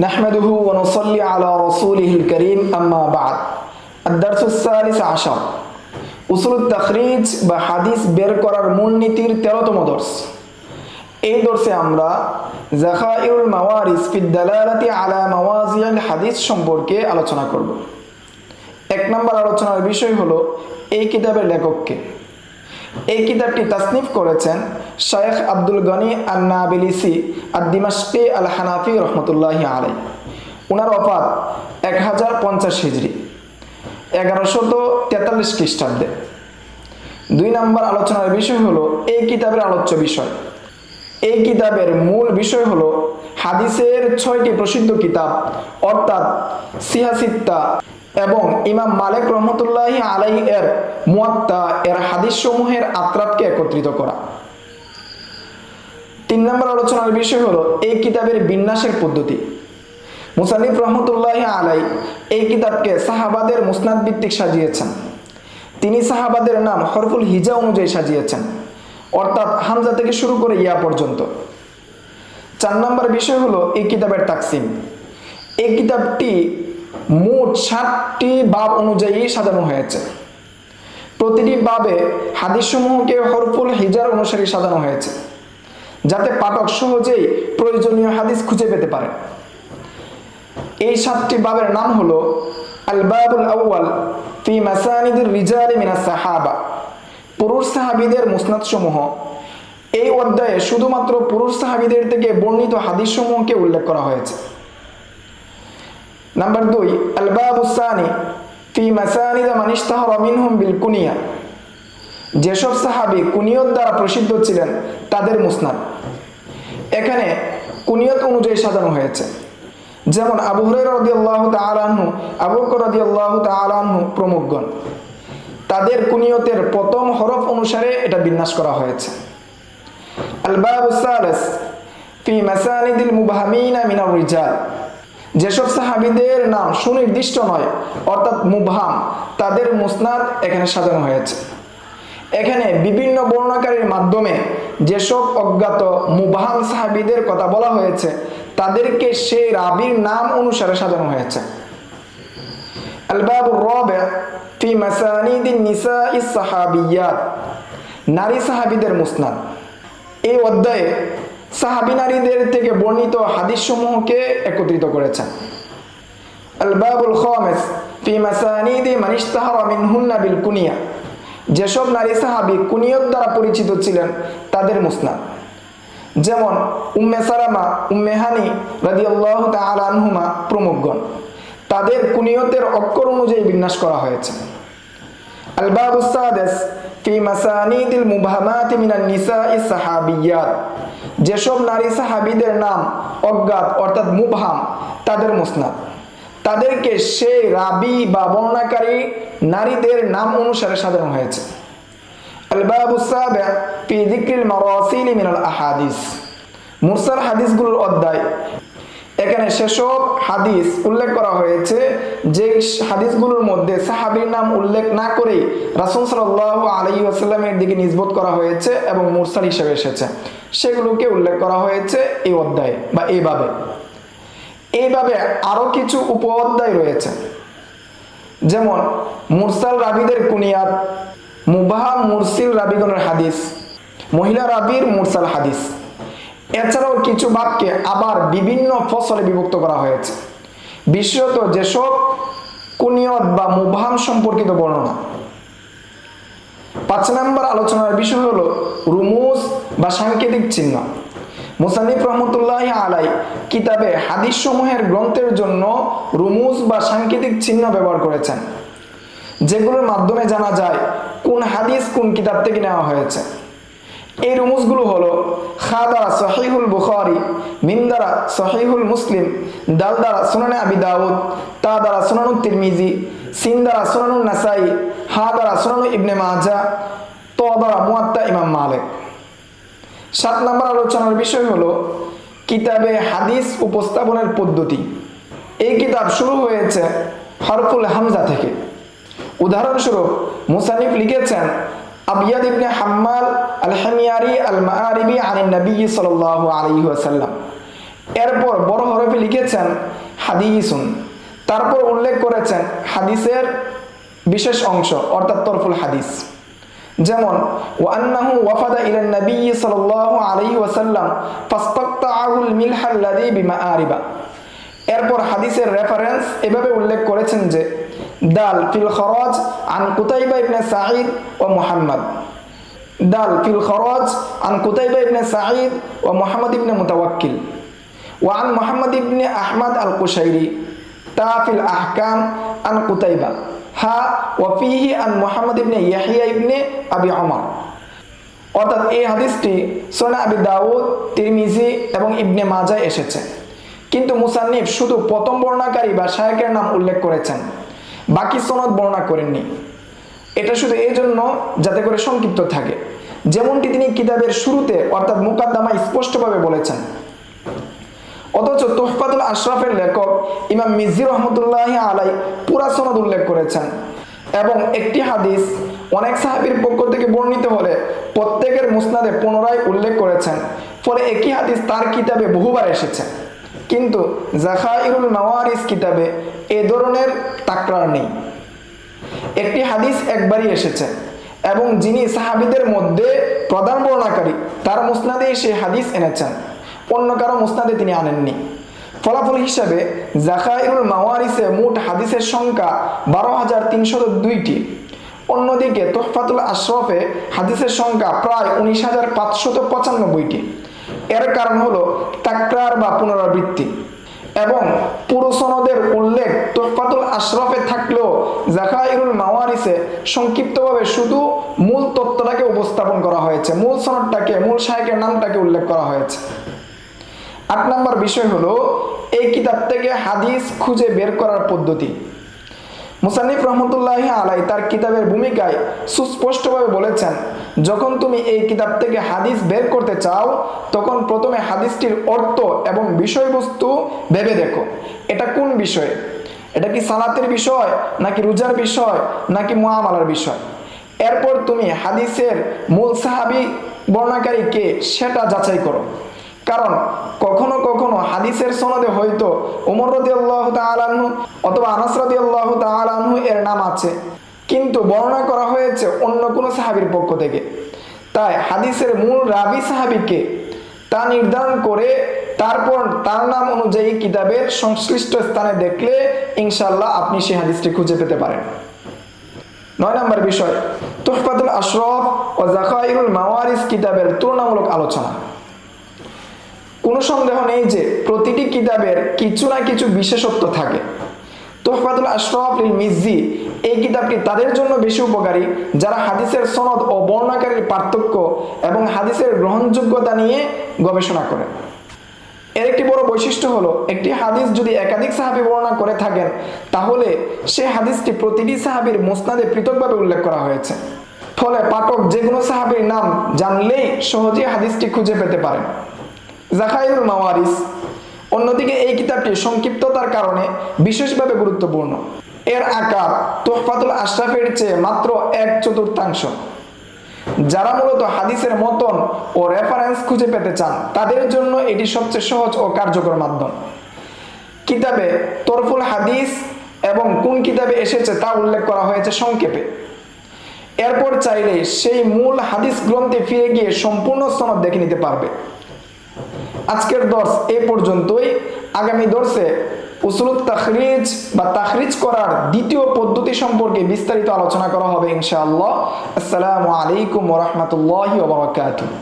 নাহমাদুহু ওয়া নুসাল্লি আলা রাসূলিহিল কারীম আম্মা বা'দ। আদ-দারসুস সালিস আশার, উসুলুত তাখরিজ বা হাদিস বের করার মূলনীতির 13তম দর্স। এই দর্সে আমরা যাখাইরুল মাওয়ারিস ফি দালালাতি আলা মাওয়াজিল হাদিস সম্পর্কে আলোচনা করব। 1 নম্বর আলোচনার বিষয় হলো এই কিতাবের লেখককে। এই কিতাবটি তাসনিফ করেছেন শাইখ আব্দুল গনি আন-নাবিলিসি আদ-দিমাশকি আল-হানাফি রহমতুল্লাহি আলাইহি। ওনার ওফাত 1050 হিজরি, 1143 খ্রিস্টাব্দে। 2 নম্বর আলোচনার বিষয় হলো এই কিতাবের আলোচ্য বিষয়। এই কিতাবের মূল বিষয় হলো হাদিসের 6টি প্রসিদ্ধ কিতাব অর্থাৎ সিহাসিত্তা এবং ইমাম মালিক রহমতুল্লাহি আলাইহি এর মুয়াত্তা এর হাদিস সমূহের আত্রাতকে একত্রিত করা। 3 নম্বর আলোচনার বিষয় হলো এই কিতাবের বিন্যাসের পদ্ধতি। মুসান্নিফ রহমতুল্লাহি আলাইহি এই কিতাবকে সাহাবাদের মুসনাদ ভিত্তিক সাজিয়েছেন। তিনি সাহাবাদের নাম হরফুল হিজা অনুযায়ী সাজিয়েছেন, অর্থাৎ হামজা থেকে শুরু করে ইয়া পর্যন্ত। 4 নম্বর বিষয় হলো এই কিতাবের তাকসিম। এই কিতাবটি মোট 60টি বাব অনুযায়ী সাজানো হয়েছে। প্রতিটি বাবে হাদিস সমূহকে হরফুল হিজার অনুসারে সাজানো হয়েছে, যাতে পাঠক সহজেই প্রয়োজনীয় হাদিস খুঁজে পেতে পারে। এই 7টি বাবের নাম হলো আল বাবুল আউয়াল ফি মাসানিদির রিজালি মিনাস সাহাবা, পুরুষ সাহাবীদের মুসনাদ সমূহ। এই অধ্যায়ে শুধুমাত্র পুরুষ সাহাবীদের থেকে বর্ণিত হাদিস সমূহকে উল্লেখ করা হয়েছে। নাম্বার 2 আল বাবুস সানি ফি মাসানিদ মান ইশতাহারা মিনহুম বিল কুনিয়া, যেসব সাহাবী কুনিয়ত দ্বারা প্রসিদ্ধ ছিলেন তাদের মুসনাদ। এখানে কুনিয়ত অনুযায়ী সাজানো হয়েছে, যেমন আবু হুরায়রা রাদিয়াল্লাহু তাআলা আনহু, আবু বকর রাদিয়াল্লাহু তাআলা আনহু প্রমুখগণ। তাদের কুনিয়তের প্রথম হরফ অনুসারে এটা বিন্যাস করা হয়েছে। আল বাবুস সালিস ফি মাসানিদিল মুবহামিনা মিনার রিজাল, যেসব সাহাবীদের নাম সুনির্দিষ্ট নয় অর্থাৎ মুবহাম, তাদের মুসনাদ এখানে সাজানো হয়েছে। এখানে বিভিন্ন বর্ণনাকারীর মাধ্যমে যেসব অজ্ঞাত মুবহাম সাহাবীদের কথা বলা হয়েছে তাদেরকে সেই রাবীর নাম অনুসারে সাজানো হয়েছে। আল বাবুর রাবি ফি মাসানিদিন নিসাইস সাহাবিয়াত, নারী সাহাবীদের মুসনাদ। এই অধ্যায়ে সাহাবী নারীদের থেকে বর্ণিত হাদিস সমূহকে একত্রিত করেছেন। আল বাবুল খামিস ফি মাসানিদি মান ইশতাহারা মিনহুন্না বিল কুনিয়া, যেসব নারী সাহাবী কুনিয়ত দ্বারা পরিচিত ছিলেন তাদের মুসনাদ, যেমন উম্মে সালামা, উম্মে হানি রাদিয়াল্লাহু তাআলা আনহুমা প্রমুখগণ। তাদের কুনিয়তের অক্ষর অনুযায়ী বিন্যাস করা হয়েছে। আল বাবুস সাদিস ফি মাসানিদিল মুবহামাতি মিনান নিসাইস সাহাবিয়াত, যেসব নারী সাহাবীদের নাম অজ্ঞাত অর্থাৎ মুবহাম তাদের মুসনাদ, তাদেরকে সেই রাবি বা বর্ণনাকারী নারীদের নাম অনুসারে সাজানো হয়েছে। আল বাবুস সাবি ফি যিকরিল মারাসিল মিনাল আহাদিস, মুরসাল হাদিসগুলোর অধ্যায়। এখানে সেসব হাদিস উল্লেখ করা হয়েছে যে হাদিসগুলোর মধ্যে সাহাবীর নাম উল্লেখ না করে রাসূল সাল্লাল্লাহু আলাইহি ওয়াসাল্লামের দিকে নিসবত করা হয়েছে এবং মুরসাল হিসেবে এসেছে, সেগুলোকে উল্লেখ করা হয়েছে এই অধ্যায়ে বা এইভাবে। এইভাবে আরো কিছু উপ অধ্যায় রয়েছে, যেমন মুরসাল রাবীদের কুনিয়াত, মুবহাম মুরসিল রাবীগণের হাদিস, মহিলা রাবীর মুরসাল হাদিস। এছাড়াও কিছু বাক্যে আবার বিভিন্ন ফসলে বিভক্ত করা হয়েছে, বিশেষত যেসব কুনিয়ত বা মুবহাম সম্পর্কিত বর্ণনা। 5 নম্বর আলোচনার বিষয় হলো রুমুজ বা সাংকেতিক চিহ্ন। মুসান্নিফ রহমতুল্লাহি আলাইহি কিতাবে হাদিস সমূহের গ্রন্থের জন্য রুমুজ বা সাংকেতিক চিহ্ন ব্যবহার করেছেন, যেগুলোর মাধ্যমে জানা যায় কোন হাদিস কোন কিতাব থেকে নেওয়া হয়েছে। এই রুমুজগুলো হলো খা দ্বারা সহিহুল বুখারী, মিম দ্বারা সহিহুল মুসলিম, দাল দ্বারা সুনানে আবি দাউদ, তা দ্বারা সুনানুত তিরমিজি, সিন দ্বারা সুনানুন নাসাই, হা দ্বারা সুনানু ইবনে মাজাহ, ত দ্বারা মুয়াত্তা ইমাম মালিক। 7 নম্বর আলোচনার বিষয় হলো কিতাবে হাদিস উপস্থাপনের পদ্ধতি। এই কিতাব শুরু হয়েছে হরফুল হামজা থেকে। উদাহরণস্বরূপ মুসান্নিফ লিখেছেন আবিয়াদ ইবনে হাম্মাল আল হামিয়ারি আল মাআরিবি আনিন নবী সাল্লাল্লাহু আলাইহি ওয়াসাল্লাম। এরপর বড় হরফে লিখেছেন হাদিসুন, তারপর উল্লেখ করেছেন হাদিসের বিশেষ অংশ অর্থাৎ তরফুল হাদিস। যেমন ওয়ান্নাহু ওয়াফাদা ইলান নবী সাল্লাল্লাহু আলাইহি ওয়াসাল্লাম ফাস্তাকতাআহুল মিলহাল্লাযী বিমাআরিবা। এরপর হাদিসের রেফারেন্স এভাবে উল্লেখ করেছেন যে দাল ফিল খরাজ আন কুতাইবা ইবনে সাঈদ ও মুহাম্মদ, দাল ফিল খরাজ আন কুতাইবা ইবনে সাঈদ ও মুহাম্মদ ইবনে মুতাওয়াক্কিল ওয়া আন মুহাম্মদ ইবনে আহমদ আল কুশাইরি তা ফিল আহকাম আন কুতাইবা হা ওয়া ফিহি আন মুহাম্মদ ইবনে ইয়াহইয়া ইবনে আবি ওমর। অর্থাৎ এই হাদিসটি সুনান আবি দাউদ, তিরমিজি এবং ইবনে মাজায় এসেছে, কিন্তু মুসান্নিফ শুধু প্রথম বর্ণনাকারী বা শায়খের নাম উল্লেখ করেছেন, বাকি সনদ বর্ণনা করেননি। এটা শুধু এই জন্য যাতে করে সংক্ষিপ্ত থাকে, যেমনটি তিনি কিতাবের শুরুতে অর্থাৎ মুকাদ্দামায় স্পষ্টভাবে বলেছেন। অথচ তুহফাতুল আশরাফের লেখক ইমাম মিজি রহমতুল্লাহি আলাই পুরা সনদ উল্লেখ করেছেন এবং একটি হাদিস অনেক সাহাবীর পক্ষ থেকে বর্ণিত হলে প্রত্যেকের মুসনাদে পুনরায় উল্লেখ করেছেন, ফলে একই হাদিস তার কিতাবে বহুবার এসেছে। কিন্তু যাখাইরুল মাওয়ারিস কিতাবে এ ধরনের তাকরার নেই। একটি হাদিস একবারই এসেছে এবং যিনি সাহাবীদের মধ্যে প্রধান বর্ণনাকারী তার মুসনাদে সেই হাদিস এনেছেন, অন্য কারো মুসনাদে তিনি আনেননি। ফলাফল হিসাবে যাখাইরুল মাওয়ারিসে মোট হাদিসের সংখ্যা 12,302টি। অন্যদিকে তুহফাতুল আশরাফে হাদিসের সংখ্যা প্রায় 19,595টি। এর কারণ হলো তাকরার বা পুনরাবৃত্তি, এবং পুরো সনদের উল্লেখ তুহফাতুল আশরাফে থাকলেও যাখাইরুল মাওয়ারিসে সংক্ষিপ্তভাবে শুধু মূল তত্ত্বটাকে উপস্থাপন করা হয়েছে, মূল সনদটাকে, মূল শায়খের নামটাকে উল্লেখ করা হয়েছে। 8 নম্বর বিষয় হলো এই কিতাব থেকে হাদিস খুঁজে বের করার পদ্ধতি। মুসান্নিফ রহমতুল্লাহি আলাই তার কিতাবের ভূমিকায় সুস্পষ্টভাবে বলেছেন, যখন তুমি এই কিতাব থেকে হাদিস বের করতে চাও তখন প্রথমে হাদিসটির অর্থ এবং বিষয়বস্তু ভেবে দেখো, এটা কোন বিষয়, এটা কি সালাতের বিষয় নাকি রোজার বিষয় নাকি মুআমালার বিষয়। এরপর তুমি হাদিসের মূল সাহাবী বর্ণনাকারী কে সেটা যাচাই করো, কারণ কখনো কখনো হাদিসের সনদে হয়তো ওমর রাদিয়াল্লাহু তাআলা আনহু অথবা আনাস রাদিয়াল্লাহু তাআলা আনহু এর নাম আছে, কিন্তু বর্ণনা করা হয়েছে অন্য কোনো সাহাবীর পক্ষ থেকে। তাই হাদিসের মূল রাবি সাহাবীকে তা নির্ধারণ করে তারপর তার নাম অনুযায়ী কিতাবের সংশ্লিষ্ট স্থানে দেখলে ইনশাআল্লাহ আপনি সেই হাদিসটি খুঁজে পেতে পারেন। 9 নম্বর বিষয় তুহফাতুল আশরাফ ও যাখাইরুল মাওয়ারিস কিতাবের তুলনামূলক আলোচনা। কোনো সন্দেহ নেই যে প্রতিটি কিতাবের কিছু না কিছু বিশেষত্ব থাকে। তুহফাতুল আশরাফ লিল মিজি এই কিতাবটি তাদের জন্য বেশি উপকারী যারা হাদিসের সনদ ও বর্ণনাকারীর পার্থক্য এবং হাদিসের গ্রহণযোগ্যতা নিয়ে গবেষণা করে। এর একটি বড় বৈশিষ্ট্য হলো একটি হাদিস যদি একাধিক সাহাবী বর্ণনা করে থাকেন তাহলে সেই হাদিসটি প্রতিটি সাহাবীর মুসনাদে পৃথকভাবে উল্লেখ করা হয়েছে, ফলে পাঠক যে কোনো সাহাবীর নাম জানলেই সহজেই হাদিসটি খুঁজে পেতে পারেন। যাখাইরুল মাওয়ারিস অন্যদিকে এই কিতাবটি সংক্ষিপ্ততার কারণে বিশেষভাবে গুরুত্বপূর্ণ। এর আকার তুহফাতুল আশরাফের চেয়ে মাত্র 1/4। যারা মূলত হাদিসের মতন ও রেফারেন্স খুঁজে পেতে চান তাদের জন্য এটি সবচেয়ে সহজ ও কার্যকর মাধ্যম। কিতাবে তরফুল হাদিস এবং কোন কিতাবে এসেছে তা উল্লেখ করা হয়েছে সংক্ষেপে। এরপর চাইলে সেই মূল হাদিস গ্রন্থে ফিরে গিয়ে সম্পূর্ণ সনদ দেখে নিতে পারবে। আজকের দর্স এই পর্যন্তই। আগামী দর্সে উসুলুত তাখরিজ বা তাখরিজ করার দ্বিতীয় পদ্ধতি সম্পর্কে বিস্তারিত আলোচনা করা হবে ইনশাআল্লাহ। আসসালামু আলাইকুম ওয়া রাহমাতুল্লাহি ওয়া বারাকাতুহু।